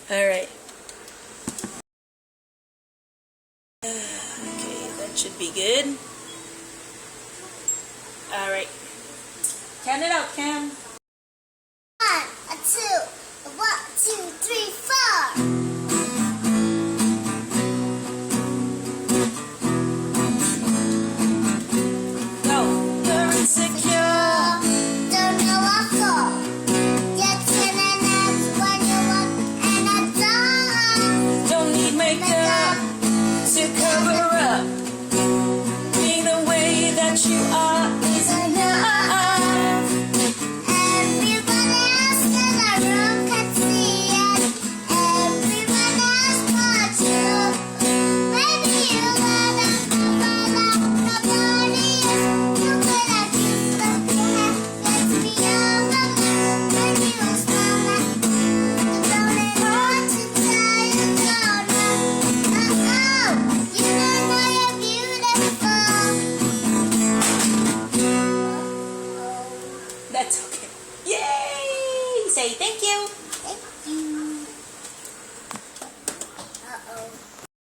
Alright. Okay, that should be good. Alright. Count it out, Cam. 1, 2, 3, 4. You are is enough. Everyone else in the room can see it. Everyone else but you. Maybe you wanna nobody else. You could have used the hair. Gets me on the moon when you smile. Don't know what to tell you, don't know. You don't know you're beautiful. That's okay. Yay! Say thank you.